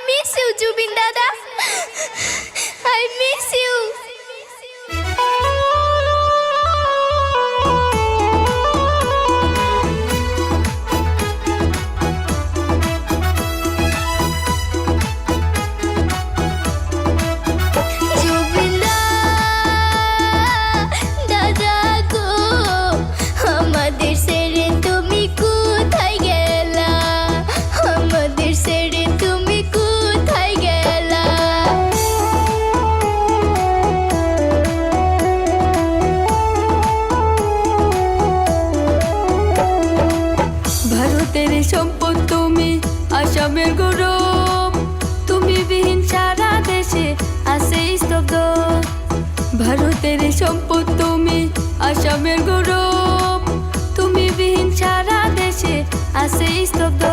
miss you, Jubin Dada. I miss you. ভারতের সম্পদ তুমি, আসামের গৌরব তুমি, বিহীন সারা দেশে আছে স্তব্ধ। ভারতের সম্পদ তুমি, আসামের গৌরব তুমি, বিহীন সারা দেশে আছে স্তব্ধ।